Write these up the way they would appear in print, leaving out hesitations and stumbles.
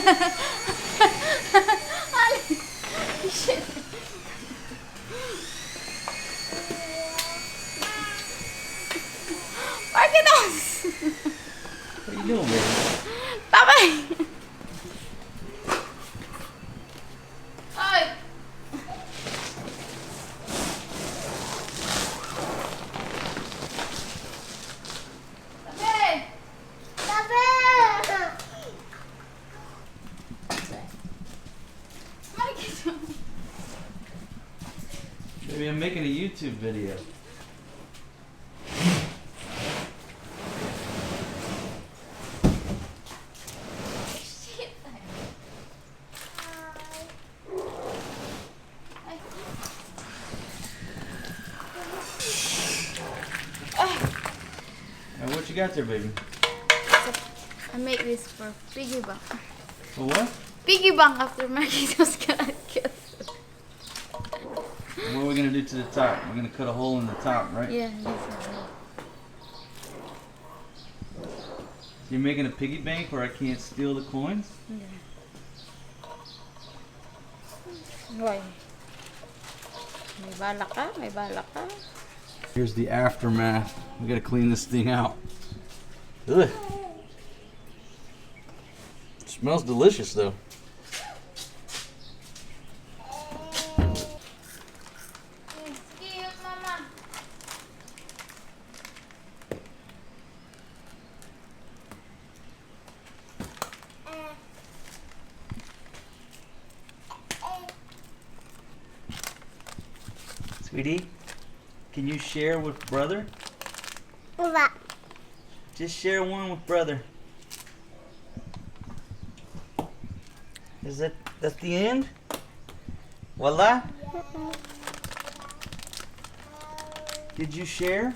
Shit. Marquitos! What are you doing, baby? Tabay! Ay! Tabi! Marquito! Baby, I'm making a YouTube video. Shit! Now, what you got there, baby? I make this for piggy bank. For what? Piggy bank after Marquitos got killed. What are we gonna do to the top? We're gonna cut a hole in the top, right? Yeah, this is You're making a piggy bank where I can't steal the coins? it. Why? May bala ka? May bala ka? Here's the aftermath. We gotta clean this thing out. Ugh. It smells delicious though. Excuse mama. Sweetie, can you share with brother? What? Just share one with brother. That's the end? Voila? Did you share?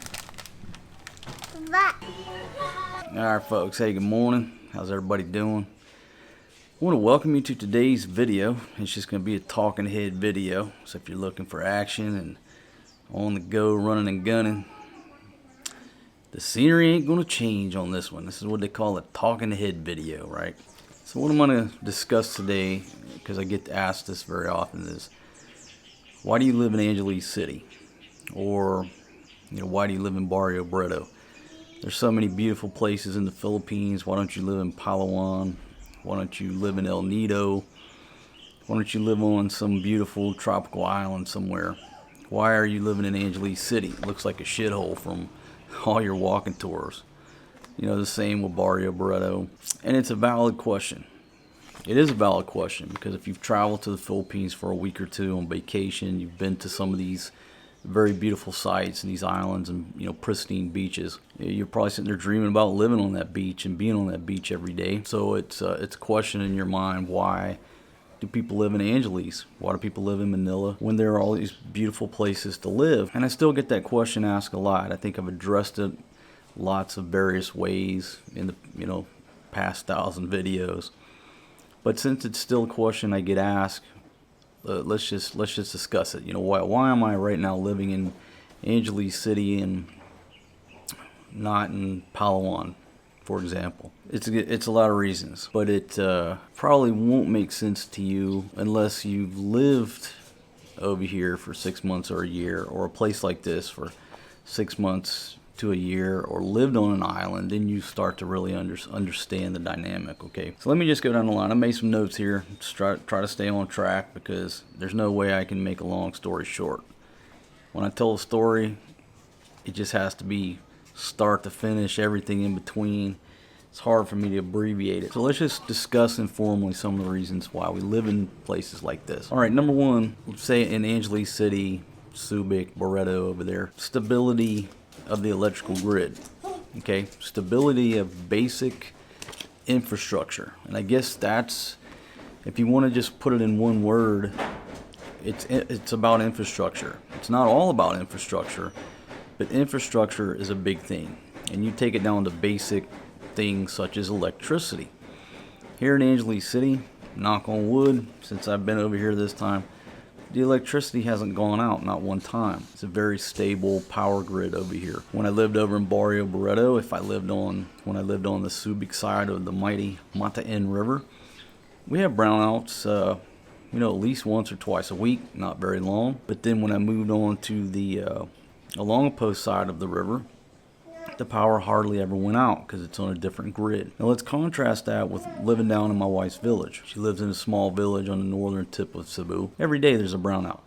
What? Alright folks, hey, good morning. How's everybody doing? I want to welcome you to today's video. It's just going to be a talking head video. So if you're looking for action and on the go, running and gunning, the scenery ain't going to change on this one. This is what they call a talking head video, right? So what I'm going to discuss today, because I get asked this very often, is why do you live in Angeles City? Or, why do you live in Barrio Barretto? There's so many beautiful places in the Philippines. Why don't you live in Palawan? Why don't you live in El Nido? Why don't you live on some beautiful tropical island somewhere? Why are you living in Angeles City? It looks like a shithole from all your walking tours. The same with Barrio Barretto. And it's a valid question. It is a valid question because if you've traveled to the Philippines for a week or two on vacation, you've been to some of these very beautiful sites and these islands and pristine beaches, you're probably sitting there dreaming about living on that beach and being on that beach every day. So it's a question in your mind: why do people live in Angeles? Why do people live in Manila when there are all these beautiful places to live? And I still get that question asked a lot. I think I've addressed it lots of various ways in the past 1,000 videos. But since it's still a question I get asked, let's just discuss it. Why am I right now living in Angeles City and not in Palawan, for example? It's a lot of reasons, but it probably won't make sense to you unless you've lived over here for 6 months or a year, or a place like this for 6 months to a year, or lived on an island. Then you start to really understand the dynamic. Okay, so let me just go down the line. I made some notes here. Just try to stay on track because there's no way I can make a long story short. When I tell a story, it just has to be start to finish, everything in between. It's hard for me to abbreviate it. So let's just discuss informally some of the reasons why we live in places like this. All right, number one, let's say in Angeles City, Subic, Barretto over there, stability of the electrical grid. Okay, stability of basic infrastructure. And I guess that's, if you want to just put it in one word, it's about infrastructure. It's not all about infrastructure, but infrastructure is a big thing. And you take it down to basic things such as electricity. Here in Angeles City, knock on wood, since I've been over here this time, the electricity hasn't gone out, not one time. It's a very stable power grid over here. When I lived over in Barrio Barretto, when I lived on the Subic side of the mighty Mata N River, We have brownouts, at least once or twice a week, not very long. But then when I moved on to the along post side of the river, the power hardly ever went out because it's on a different grid. Now let's contrast that with living down in my wife's village. She lives in a small village on the northern tip of Cebu. Every day there's a brownout.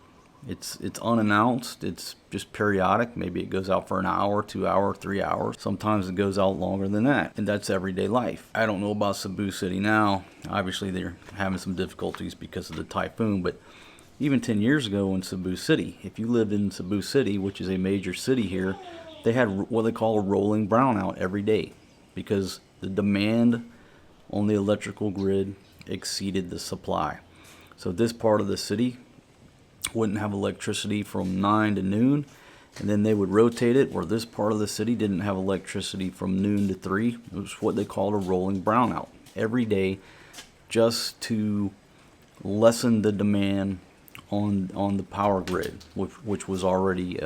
It's unannounced. It's just periodic. Maybe it goes out for an hour, 2 hours, 3 hours. Sometimes it goes out longer than that. And that's everyday life. I don't know about Cebu City now. Obviously they're having some difficulties because of the typhoon, but even 10 years ago in Cebu City, if you lived in Cebu City, which is a major city here, they had what they call a rolling brownout every day because the demand on the electrical grid exceeded the supply. So this part of the city wouldn't have electricity from 9 to noon, and then they would rotate it where this part of the city didn't have electricity from noon to 3. It was what they called a rolling brownout every day, just to lessen the demand on the power grid, which was already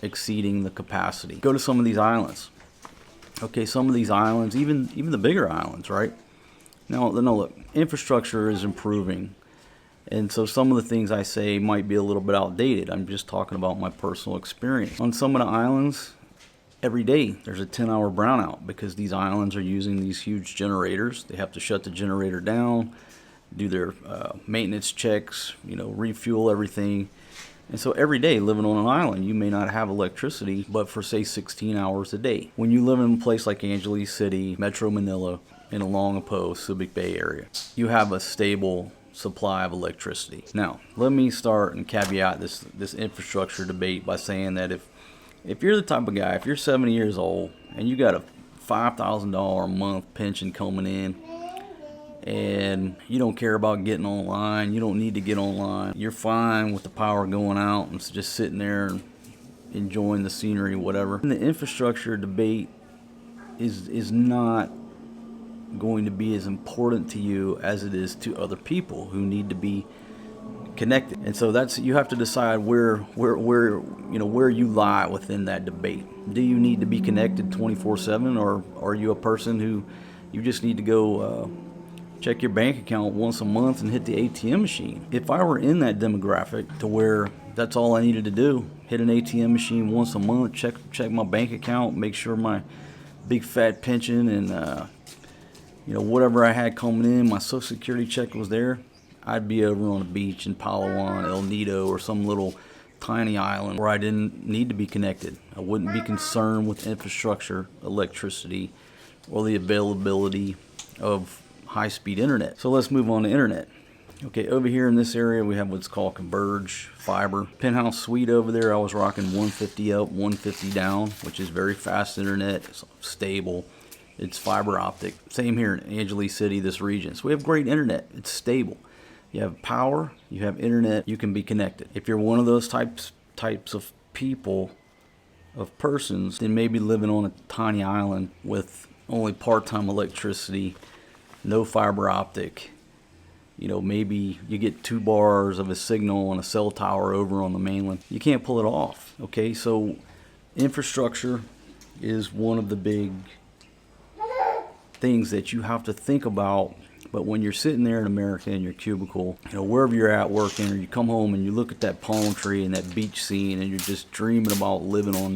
exceeding the capacity. Go to some of these islands. Okay, some of these islands, even the bigger islands, right? Now look, infrastructure is improving. And so some of the things I say might be a little bit outdated. I'm just talking about my personal experience. On some of the islands, every day there's a 10-hour brownout because these islands are using these huge generators. They have to shut the generator down, do their maintenance checks, refuel everything. And so every day living on an island, you may not have electricity, but for say 16 hours a day. When you live in a place like Angeles City, Metro Manila, in along Apo, Subic Bay area, you have a stable supply of electricity. Now, let me start and caveat this infrastructure debate by saying that if you're the type of guy, if you're 70 years old and you got a $5,000 a month pension coming in, and you don't care about getting online, you don't need to get online, you're fine with the power going out and just sitting there and enjoying the scenery, whatever. And the infrastructure debate is not going to be as important to you as it is to other people who need to be connected. And so you have to decide where you lie within that debate. Do you need to be connected 24/7, or are you a person who you just need to go check your bank account once a month and hit the ATM machine? If I were in that demographic to where that's all I needed to do, hit an ATM machine once a month, check my bank account, make sure my big fat pension and whatever I had coming in, my Social Security check was there, I'd be over on a beach in Palawan, El Nido, or some little tiny island where I didn't need to be connected. I wouldn't be concerned with infrastructure, electricity, or the availability of high-speed internet. So let's move on to internet. Okay, over here in this area we have what's called converged fiber. Penthouse suite over there, I was rocking 150 up, 150 down, which is very fast internet. It's stable. It's fiber optic. Same here in Angeles City, this region. So we have great internet. It's stable. You have power, you have internet, you can be connected. If you're one of those types of people, of persons, then maybe living on a tiny island with only part-time electricity, no fiber optic, maybe you get 2 bars of a signal on a cell tower over on the mainland. You can't pull it off. Okay, so infrastructure is one of the big things that you have to think about. But when you're sitting there in America in your cubicle, wherever you're at working, or you come home and you look at that palm tree and that beach scene and you're just dreaming about living on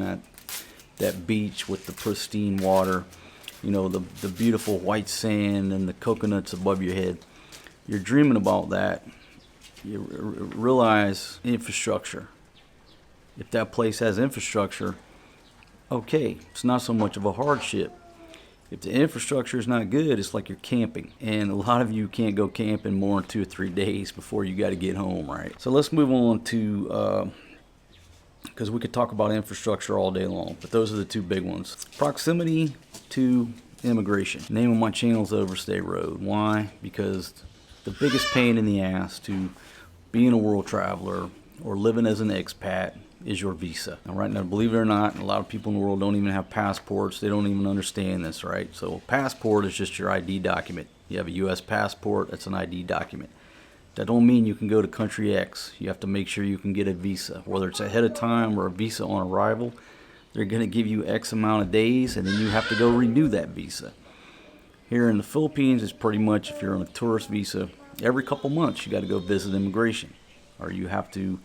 that beach with the pristine water, the beautiful white sand and the coconuts above your head, you're dreaming about that. You realize infrastructure. If that place has infrastructure, okay, it's not so much of a hardship. If the infrastructure is not good, it's like you're camping. And a lot of you can't go camping more than 2 or 3 days before you got to get home, right? So let's move on to, because we could talk about infrastructure all day long, but those are the 2 big ones. Proximity to immigration. The name of my channel is Overstay Road. Why? Because the biggest pain in the ass to being a world traveler or living as an expat is your visa. Now, right now, believe it or not, a lot of people in the world don't even have passports. They don't even understand this, right? So a passport is just your ID document. You have a U.S. passport, that's an ID document. That don't mean you can go to country X. You have to make sure you can get a visa. Whether it's ahead of time or a visa on arrival, they're going to give you X amount of days, and then you have to go renew that visa. Here in the Philippines, it's pretty much if you're on a tourist visa, every couple months you got to go visit immigration, or you have to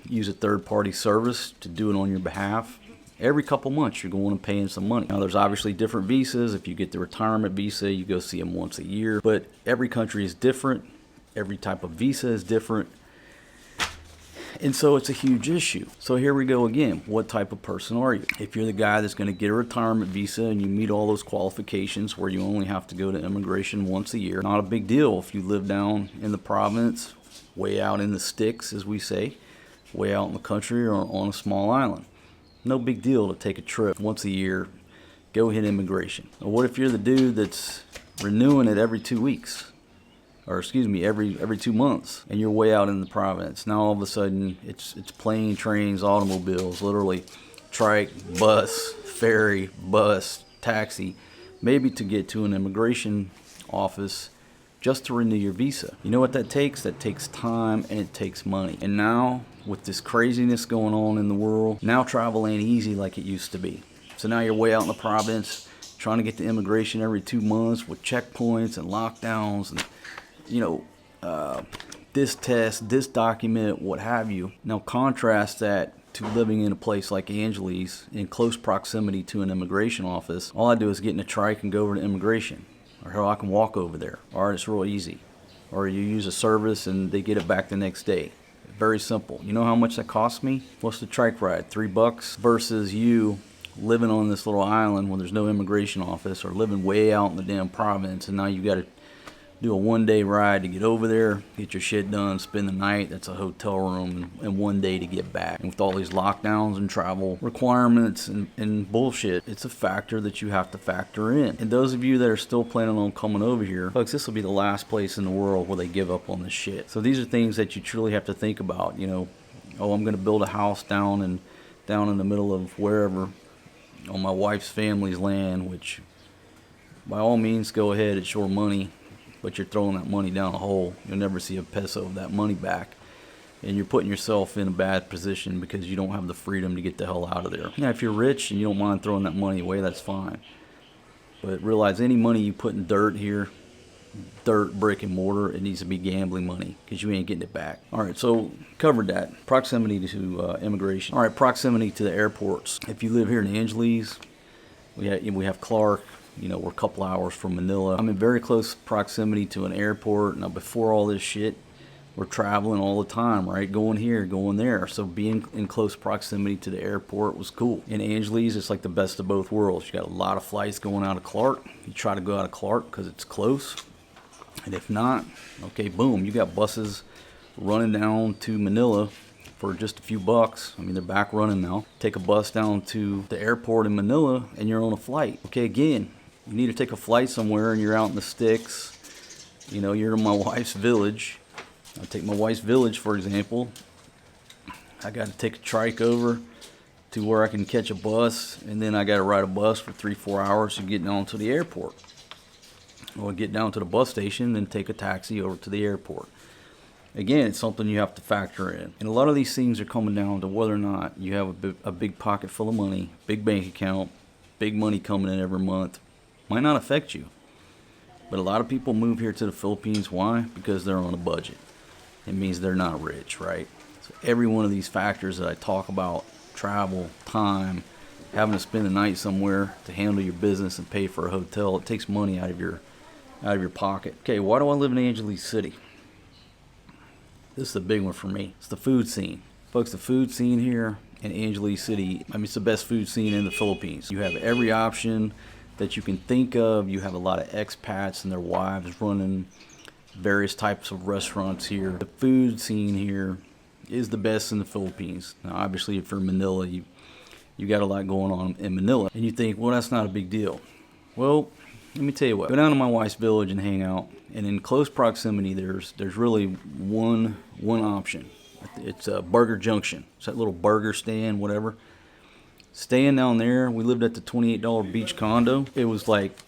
use a third-party service to do it on your behalf. Every couple months you're going and paying some money. Now there's obviously different visas. If you get the retirement visa, you go see them once a year. But every country is different. Every type of visa is different. And so it's a huge issue. So here we go again. What type of person are you? If you're the guy that's going to get a retirement visa and you meet all those qualifications where you only have to go to immigration once a year, not a big deal if you live down in the province, way out in the sticks, as we say, way out in the country or on a small island. No big deal to take a trip once a year, go hit immigration. Or what if you're the dude that's renewing it every 2 weeks? Or excuse me, every 2 months, and you're way out in the province. Now all of a sudden it's plane, trains, automobiles, literally trike, bus, ferry, bus, taxi, maybe to get to an immigration office just to renew your visa. You know what that takes? That takes time and it takes money. And now with this craziness going on in the world, now travel ain't easy like it used to be. So now you're way out in the province trying to get to immigration every 2 months with checkpoints and lockdowns and this test, this document, what have you. Now contrast that to living in a place like Angeles in close proximity to an immigration office. All I do is get in a trike and go over to immigration. Or hell, I can walk over there. Or it's real easy. Or you use a service and they get it back the next day. Very simple. You know how much that costs me? What's the trike ride? $3 versus you living on this little island where there's no immigration office, or living way out in the damn province, and now you got to do a 1-day ride to get over there, get your shit done, spend the night. That's a hotel room, and 1 day to get back. And with all these lockdowns and travel requirements and bullshit, it's a factor that you have to factor in. And those of you that are still planning on coming over here, folks, this will be the last place in the world where they give up on this shit. So these are things that you truly have to think about. Oh, I'm going to build a house down in the middle of wherever on my wife's family's land, which by all means go ahead, it's your money. But you're throwing that money down a hole. You'll never see a peso of that money back. And you're putting yourself in a bad position because you don't have the freedom to get the hell out of there. Yeah, if you're rich and you don't mind throwing that money away, that's fine. But realize any money you put in dirt here, dirt, brick, and mortar, it needs to be gambling money because you ain't getting it back. All right, so covered that. Proximity to immigration. All right, proximity to the airports. If you live here in Angeles, we have Clark. We're a couple hours from Manila. I'm in very close proximity to an airport. Now, before all this shit, we're traveling all the time, right? Going here, going there. So being in close proximity to the airport was cool. In Angeles, it's like the best of both worlds. You got a lot of flights going out of Clark. You try to go out of Clark because it's close. And if not, okay, boom, you got buses running down to Manila for just a few bucks. I mean, they're back running now. Take a bus down to the airport in Manila and you're on a flight. Okay, again, you need to take a flight somewhere and you're out in the sticks. You're in my wife's village. I'll take my wife's village, for example. I got to take a trike over to where I can catch a bus, and then I got to ride a bus for 3-4 hours to get down to the airport. Or get down to the bus station, then take a taxi over to the airport. Again, it's something you have to factor in. And a lot of these things are coming down to whether or not you have a big pocket full of money, big bank account, big money coming in every month. Might not affect you. But a lot of people move here to the Philippines. Why? Because they're on a budget. It means they're not rich, right? So every one of these factors that I talk about, travel, time, having to spend the night somewhere to handle your business and pay for a hotel, it takes money out of your pocket. Okay, why do I live in Angeles City? This is the big one for me. It's the food scene. Folks, the food scene here in Angeles City, it's the best food scene in the Philippines. You have every option that you can think of. You have a lot of expats and their wives running various types of restaurants here. The food scene here is the best in the Philippines. Now, obviously, if you're in Manila, you got a lot going on in Manila. And you think, well, that's not a big deal. Well, let me tell you what. Go down to my wife's village and hang out. And in close proximity, there's really one option. It's a Burger Junction. It's that little burger stand, whatever. Staying down there, we lived at the $28 beach condo. It was like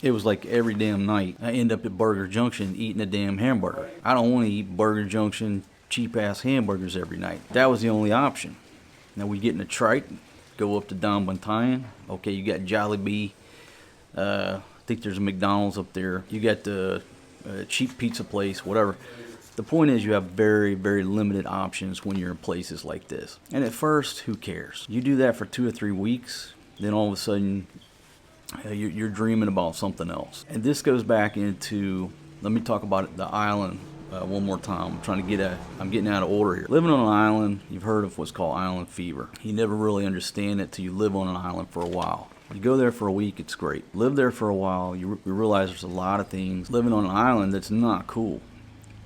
every damn night I end up at Burger Junction eating a damn hamburger. I don't want to eat Burger Junction cheap ass hamburgers every night. That was the only option. Now we get in a trike, go up to Don Bantayan. Okay, you got Jollibee, think there's a McDonald's up there. You got the cheap pizza place, whatever. The point is you have very, very limited options when you're in places like this. And at first, who cares? You do that for 2 or 3 weeks, then all of a sudden you're dreaming about something else. And this goes back into, let me talk about the island one more time. I'm getting out of order here. Living on an island, you've heard of what's called island fever. You never really understand it till you live on an island for a while. You go there for a week, it's great. Live there for a while, you realize there's a lot of things living on an island that's not cool.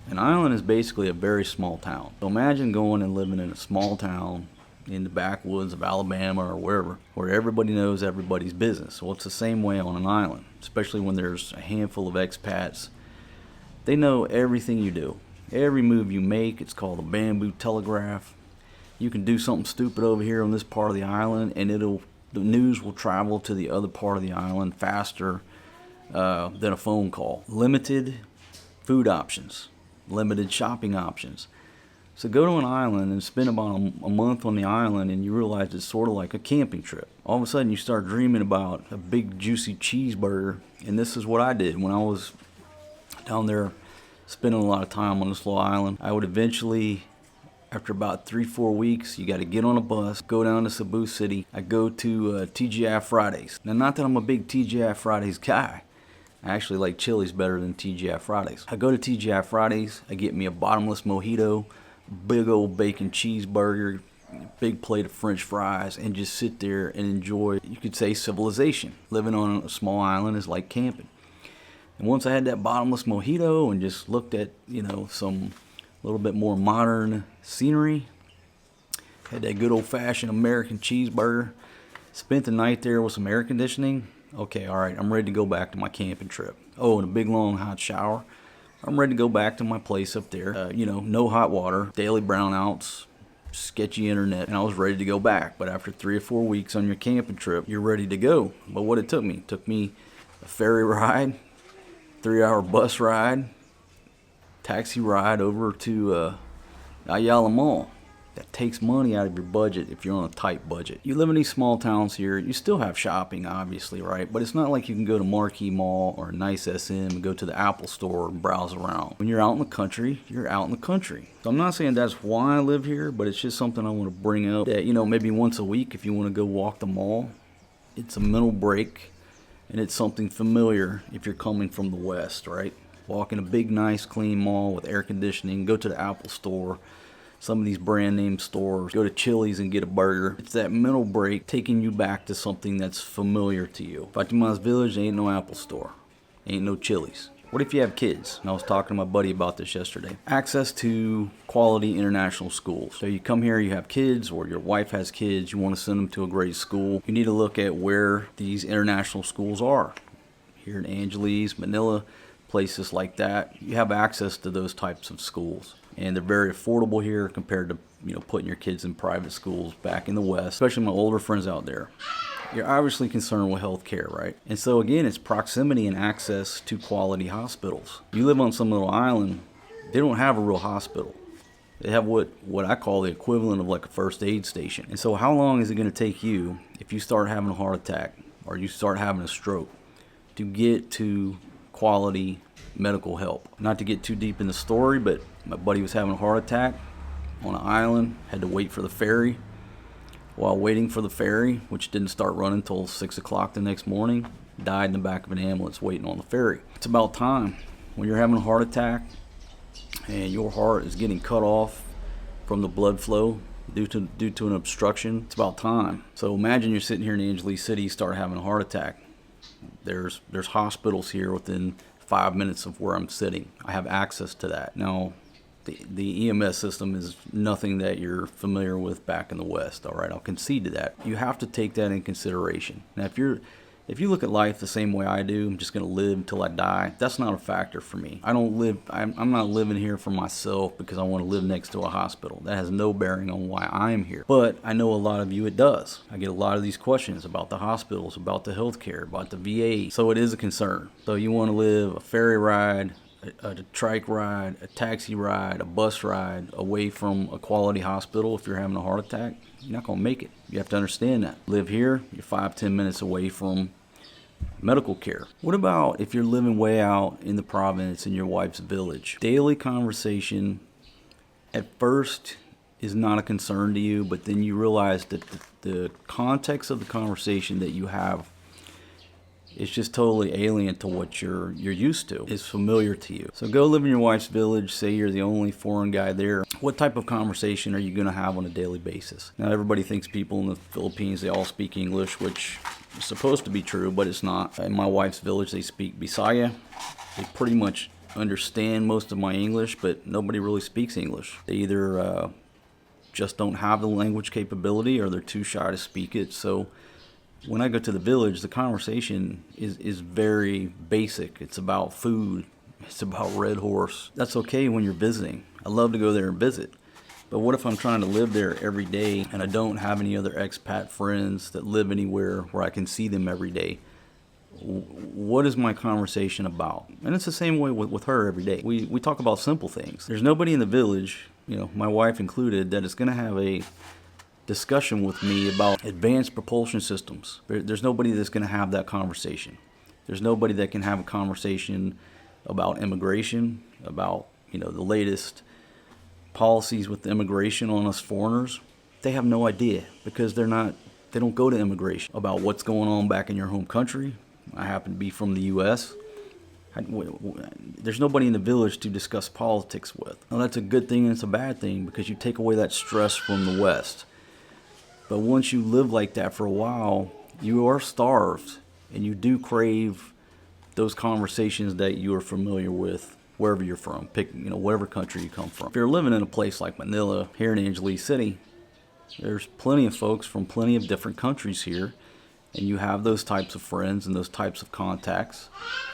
An island is basically a very small town. So imagine going and living in a small town in the backwoods of Alabama or wherever, where everybody knows everybody's business. Well, it's the same way on an island, especially when there's a handful of expats. They know everything you do. Every move you make, it's called a bamboo telegraph. You can do something stupid over here on this part of the island, and the news will travel to the other part of the island faster than a phone call. Limited food options. Limited shopping options. So go to an island and spend about a month on the island, and you realize it's sort of like a camping trip. All of a sudden you start dreaming about a big juicy cheeseburger, and this is what I did when I was down there spending a lot of time on this little island. I would eventually, after about 3-4 weeks, you got to get on a bus, go down to Cebu City. I go to TGI Fridays. Now, not that I'm a big TGI Fridays guy. I actually like Chili's better than TGI Fridays. I go to TGI Fridays, I get me a bottomless mojito, big old bacon cheeseburger, big plate of french fries, and just sit there and enjoy, you could say, civilization. Living on a small island is like camping. And once I had that bottomless mojito and just looked at, some little bit more modern scenery, had that good old-fashioned American cheeseburger, spent the night there with some air conditioning. Okay, all right, I'm ready to go back to my camping trip. Oh, and a big long hot shower. I'm ready to go back to my place up there. No hot water, daily brownouts, sketchy internet, and I was ready to go back. But after 3 or 4 weeks on your camping trip, you're ready to go. But what it took me a ferry ride, 3-hour bus ride, taxi ride over to Ayala Mall. That takes money out of your budget if you're on a tight budget. You live in these small towns here, you still have shopping, obviously, right? But it's not like you can go to Marquee Mall or a nice SM and go to the Apple store and browse around. When you're out in the country, you're out in the country. So I'm not saying that's why I live here, but it's just something I want to bring up. That, maybe once a week if you want to go walk the mall, it's a mental break, and it's something familiar if you're coming from the West, right? Walk in a big, nice, clean mall with air conditioning, go to the Apple store, some of these brand name stores, go to Chili's and get a burger. It's that mental break taking you back to something that's familiar to you. Fatima's Village, ain't no Apple store, ain't no Chili's. What if you have kids? And I was talking to my buddy about this yesterday. Access to quality international schools. So you come here, you have kids, or your wife has kids, you want to send them to a great school. You need to look at where these international schools are. Here in Angeles, Manila, places like that, you have access to those types of schools. And they're very affordable here compared to, putting your kids in private schools back in the West, especially my older friends out there. You're obviously concerned with health care, right? And so again, it's proximity and access to quality hospitals. You live on some little island, they don't have a real hospital. They have what I call the equivalent of like a first aid station. And so how long is it going to take you if you start having a heart attack or you start having a stroke to get to quality medical help? Not to get too deep in the story, but my buddy was having a heart attack on an island, had to wait for the ferry. While waiting for the ferry, which didn't start running until 6 o'clock the next morning, died in the back of an ambulance waiting on the ferry. It's about time. When you're having a heart attack and your heart is getting cut off from the blood flow due to an obstruction, it's about time. So imagine you're sitting here in Angeles City, start having a heart attack. There's hospitals here within 5 minutes of where I'm sitting. I have access to that. Now, the EMS system is nothing that you're familiar with back in the West, all right? I'll concede to that. You have to take that in consideration. Now, if you look at life the same way I do, I'm just going to live until I die, that's not a factor for me. I'm not living here for myself because I want to live next to a hospital. That has no bearing on why I'm here. But I know a lot of you it does. I get a lot of these questions about the hospitals, about the healthcare, about the VA. So it is a concern. So you want to live a ferry ride, a trike ride, a taxi ride, a bus ride away from a quality hospital if you're having a heart attack, you're not going to make it. You have to understand that. Live here, you're 5-10 minutes away from medical care? What about if you're living way out in the province in your wife's village? Daily conversation at first is not a concern to you, but then you realize that the context of the conversation that you have is just totally alien to what you're used to, is familiar to you. So go live in your wife's village, say you're the only foreign guy there. What type of conversation are you gonna have on a daily basis? Now everybody thinks people in the Philippines, they all speak English, which is supposed to be true, but it's not. In my wife's village, they speak Bisaya. They pretty much understand most of my English, but nobody really speaks English. They either just don't have the language capability or they're too shy to speak it. So when I go to the village, the conversation is very basic. It's about food. It's about Red Horse. That's okay when you're visiting. I love to go there and visit. But what if I'm trying to live there every day and I don't have any other expat friends that live anywhere where I can see them every day? What is my conversation about? And it's the same way with her every day. We talk about simple things. There's nobody in the village, my wife included, that is going to have a discussion with me about advanced propulsion systems. There's nobody that's going to have that conversation. There's nobody that can have a conversation about immigration, about the latest policies with immigration on us foreigners. They have no idea because they don't go to immigration. About what's going on back in your home country. I happen to be from the U.S. There's nobody in the village to discuss politics with. Now that's a good thing and it's a bad thing because you take away that stress from the West. But once you live like that for a while, you are starved and you do crave those conversations that you are familiar with wherever you're from. Pick, whatever country you come from. If you're living in a place like Manila, here in Angeles City, there's plenty of folks from plenty of different countries here. And you have those types of friends and those types of contacts.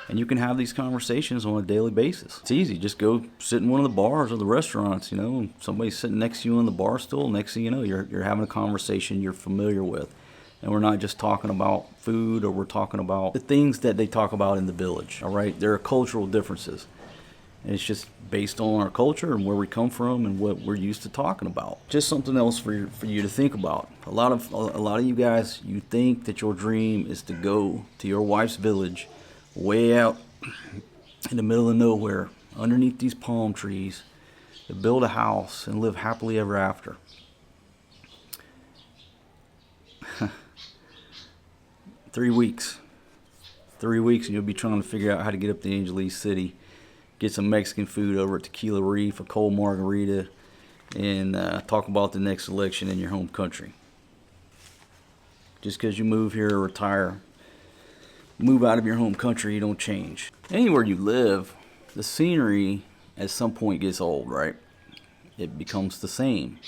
And you can have these conversations on a daily basis. It's easy. Just go sit in one of the bars or the restaurants, and somebody's sitting next to you on the bar stool. Next thing you know, you're having a conversation you're familiar with. And we're not just talking about food or we're talking about the things that they talk about in the village. All right? There are cultural differences. And it's just based on our culture and where we come from and what we're used to talking about. Just something else for you to think about. A lot of you guys, you think that your dream is to go to your wife's village, way out in the middle of nowhere, underneath these palm trees, to build a house and live happily ever after. 3 weeks. 3 weeks and you'll be trying to figure out how to get up to Angeles City. Get some Mexican food over at Tequila Reef, a cold margarita, and talk about the next election in your home country. Just because you move here or retire, move out of your home country, you don't change. Anywhere you live, the scenery at some point gets old, right? It becomes the same.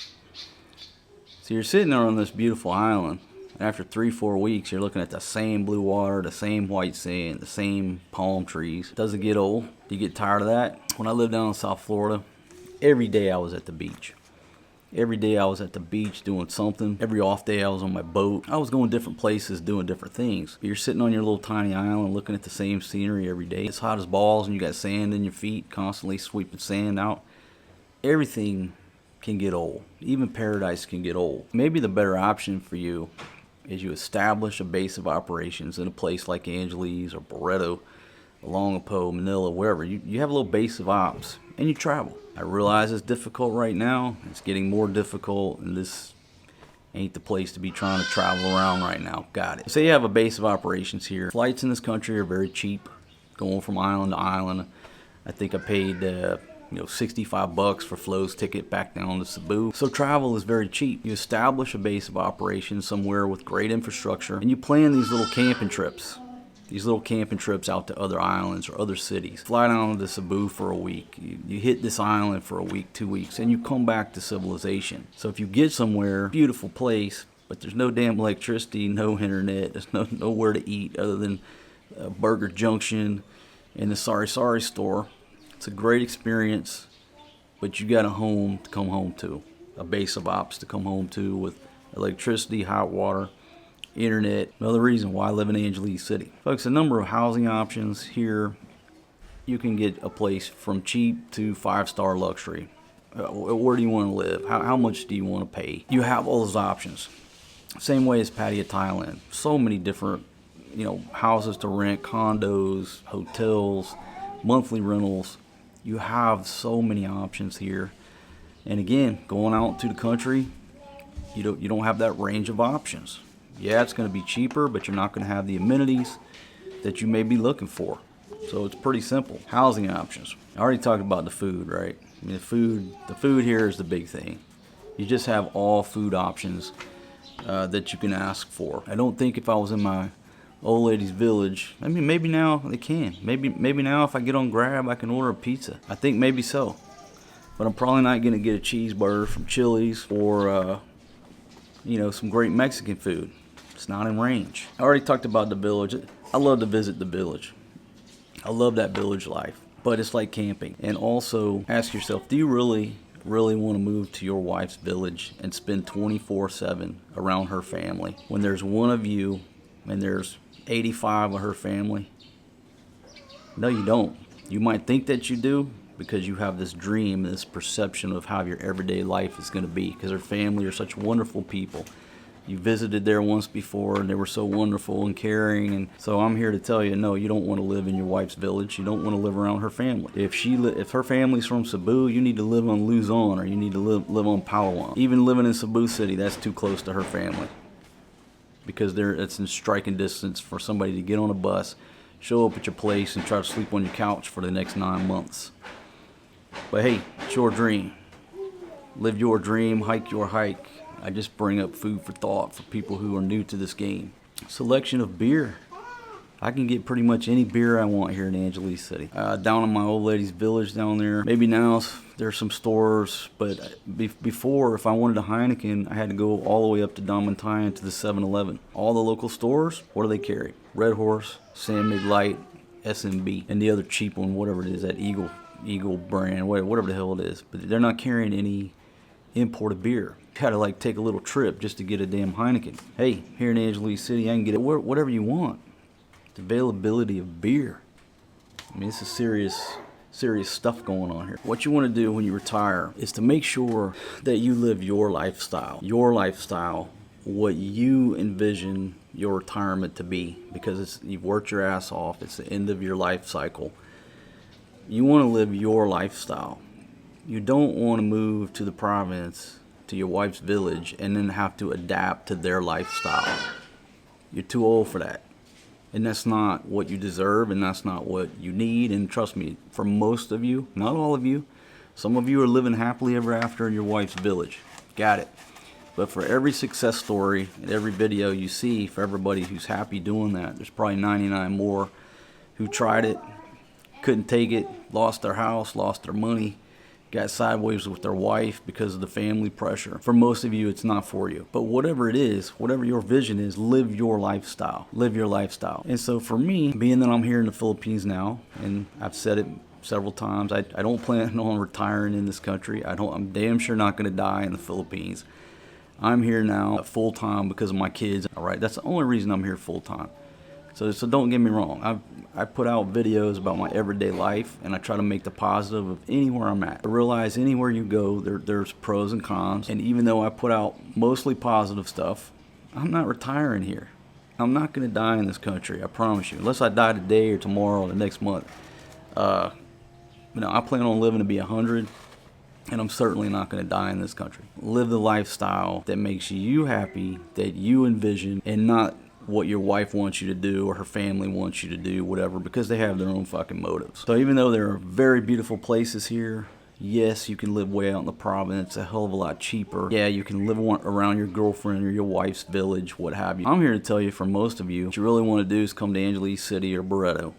So you're sitting there on this beautiful island. After 3-4 weeks, you're looking at the same blue water, the same white sand, the same palm trees. Does it get old? Do you get tired of that? When I lived down in South Florida, every day I was at the beach. Every day I was at the beach doing something. Every off day I was on my boat. I was going different places, doing different things. But you're sitting on your little tiny island looking at the same scenery every day. It's hot as balls and you got sand in your feet, constantly sweeping sand out. Everything can get old. Even paradise can get old. Maybe the better option for you is you establish a base of operations in a place like Angeles or Barretto, Longapo, Manila, wherever. You have a little base of ops and you travel. I realize it's difficult right now. It's getting more difficult and this ain't the place to be trying to travel around right now. Got it. Say you have a base of operations here. Flights in this country are very cheap, going from island to island. I think I paid $65 for Flo's ticket back down to Cebu. So travel is very cheap. You establish a base of operations somewhere with great infrastructure and you plan these little camping trips. These little camping trips out to other islands or other cities. Fly down to Cebu for a week. You hit this island for a week, 2 weeks, and you come back to civilization. So if you get somewhere, beautiful place, but there's no damn electricity, no internet, there's nowhere to eat other than Burger Junction and the Sari Sari store. It's a great experience, but you got a home to come home to, a base of ops to come home to with electricity, hot water, internet. Another reason why I live in Angeles City. Folks, a number of housing options here. You can get a place from cheap to 5-star luxury. Where do you want to live? How much do you want to pay? You have all those options. Same way as Pattaya, Thailand. So many different houses to rent, condos, hotels, monthly rentals. You have so many options here. And again, going out to the country, you don't have that range of options. Yeah, it's going to be cheaper, but you're not going to have the amenities that you may be looking for. So it's pretty simple. Housing options. I already talked about the food, right? I mean, the food here is the big thing. You just have all food options that you can ask for. I don't think if I was in my old lady's village, I mean, maybe now they can. Maybe now if I get on Grab, I can order a pizza. I think maybe so. But I'm probably not going to get a cheeseburger from Chili's or, some great Mexican food. It's not in range. I already talked about the village. I love to visit the village. I love that village life. But it's like camping. And also ask yourself, do you really want to move to your wife's village and spend 24/7 around her family when there's one of you and there's 85 of her family? No, you don't. You might think that you do because you have this dream, this perception of how your everyday life is going to be, because her family are such wonderful people. You visited there once before and they were so wonderful and caring. And so I'm here to tell you, no, you don't want to live in your wife's village. You don't want to live around her family. If her family's from Cebu, you need to live on Luzon, or you need to live on Palawan. Even living in Cebu City, that's too close to her family, because it's in striking distance for somebody to get on a bus, show up at your place, and try to sleep on your couch for the next 9 months. But hey, it's your dream. Live your dream, hike your hike. I just bring up food for thought for people who are new to this game. Selection of beer. I can get pretty much any beer I want here in Angeles City. Down in my old lady's village down there, maybe now there's some stores, but before, if I wanted a Heineken, I had to go all the way up to Damantayan to the 7-Eleven. All the local stores, what do they carry? Red Horse, San Mig Light, SMB, and the other cheap one, whatever it is, that Eagle brand, whatever the hell it is. But they're not carrying any imported beer. Got to take a little trip just to get a damn Heineken. Hey, here in Angeles City, I can get it whatever you want. The availability of beer. I mean, it's a serious stuff going on here. What you want to do when you retire is to make sure that you live your lifestyle, what you envision your retirement to be, because you've worked your ass off. It's the end of your life cycle. You want to live your lifestyle. You don't want to move to the province, to your wife's village, and then have to adapt to their lifestyle. You're too old for that. And that's not what you deserve, and that's not what you need. And trust me, for most of you, not all of you, some of you are living happily ever after in your wife's village. Got it. But for every success story and every video you see, for everybody who's happy doing that, there's probably 99 more who tried it, couldn't take it, lost their house, lost their money, got sideways with their wife because of the family pressure. For most of you, it's not for you. But whatever it is, whatever your vision is, live your lifestyle. Live your lifestyle. And so for me, being that I'm here in the Philippines now, and I've said it several times, I don't plan on retiring in this country. I'm damn sure not going to die in the Philippines. I'm here now full time because of my kids. All right, that's the only reason I'm here full time. So don't get me wrong. I put out videos about my everyday life, and I try to make the positive of anywhere I'm at. I realize anywhere you go, there's pros and cons. And even though I put out mostly positive stuff, I'm not retiring here. I'm not going to die in this country, I promise you. Unless I die today or tomorrow or the next month. I plan on living to be 100, and I'm certainly not going to die in this country. Live the lifestyle that makes you happy, that you envision, and not what your wife wants you to do or her family wants you to do, whatever, because they have their own fucking motives. So even though there are very beautiful places here, yes, you can live way out in the province. It's a hell of a lot cheaper. Yeah, you can live around your girlfriend or your wife's village, what have you. I'm here to tell you, for most of you, what you really want to do is come to Angeles City or Barretto.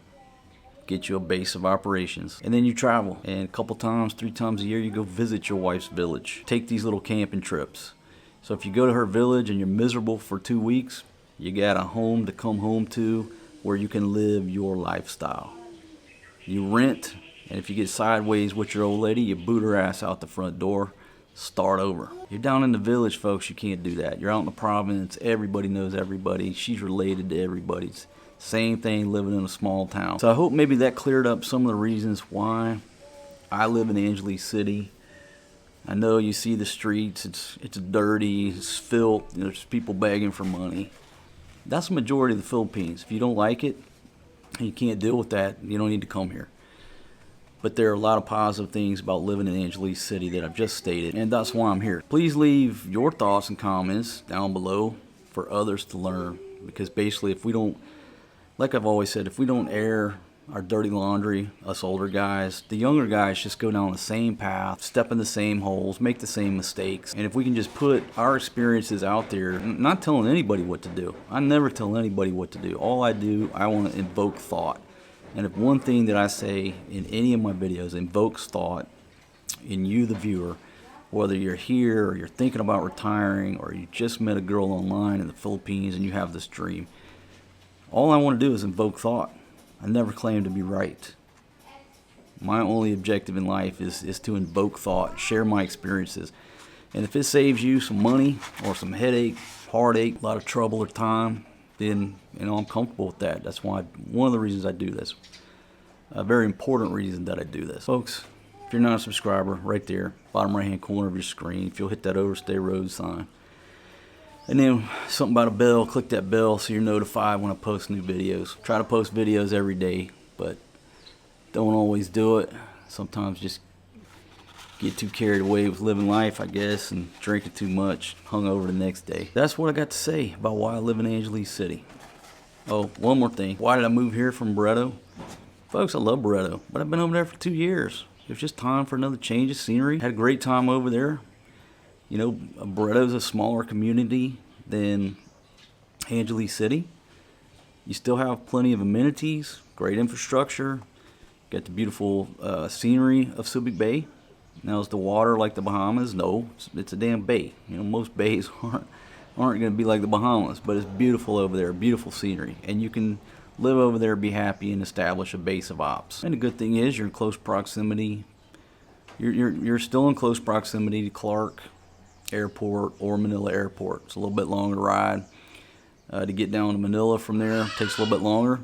Get you a base of operations. And then you travel. And a couple times, 3 times a year, you go visit your wife's village. Take these little camping trips. So if you go to her village and you're miserable for 2 weeks, you got a home to come home to where you can live your lifestyle. You rent, and if you get sideways with your old lady, you boot her ass out the front door, start over. You're down in the village, folks, you can't do that. You're out in the province, everybody knows everybody. She's related to everybody. Same thing living in a small town. So I hope maybe that cleared up some of the reasons why I live in Angeles City. I know you see the streets, it's dirty, it's filth, there's people begging for money. That's the majority of the Philippines. If you don't like it and you can't deal with that, you don't need to come here. But there are a lot of positive things about living in Angeles City that I've just stated, and that's why I'm here. Please leave your thoughts and comments down below for others to learn, because basically if we don't, like I've always said, if we don't air our dirty laundry, us older guys, the younger guys just go down the same path, step in the same holes, make the same mistakes. And if we can just put our experiences out there, not telling anybody what to do. I never tell anybody what to do. All I do, I want to invoke thought. And if one thing that I say in any of my videos invokes thought in you, the viewer, whether you're here or you're thinking about retiring or you just met a girl online in the Philippines and you have this dream, all I want to do is invoke thought. I never claim to be right. My only objective in life is to invoke thought, share my experiences. And if it saves you some money or some headache, heartache, a lot of trouble or time, then I'm comfortable with that. That's why one of the reasons I do this. A very important reason that I do this. Folks, if you're not a subscriber, right there, bottom right hand corner of your screen, if you'll hit that Overstay Road sign. And then something about a bell, click that bell so you're notified when I post new videos. Try to post videos every day, but don't always do it. Sometimes just get too carried away with living life, I guess, and drinking too much, hungover the next day. That's what I got to say about why I live in Angeles City. Oh, one more thing. Why did I move here from Barretto? Folks, I love Barretto, but I've been over there for 2 years. It was just time for another change of scenery. Had a great time over there. You know, Barretto's a smaller community than Angeles City. You still have plenty of amenities, great infrastructure. Got the beautiful scenery of Subic Bay. Now, is the water like the Bahamas? No, it's a damn bay. You know, most bays aren't going to be like the Bahamas, but it's beautiful over there, beautiful scenery, and you can live over there, be happy, and establish a base of ops. And the good thing is, you're in close proximity. You're still in close proximity to Clark Airport or Manila Airport. It's a little bit longer ride to get down to Manila from there. It takes a little bit longer,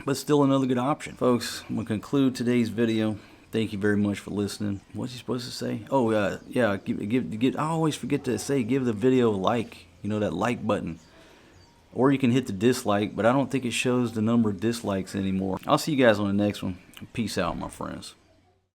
but still another good option. Folks, I'm going to conclude today's video. Thank you very much for listening. What's he supposed to say? Oh, yeah, I always forget to say, give the video a like. You know, that like button. Or you can hit the dislike, but I don't think it shows the number of dislikes anymore. I'll see you guys on the next one. Peace out, my friends.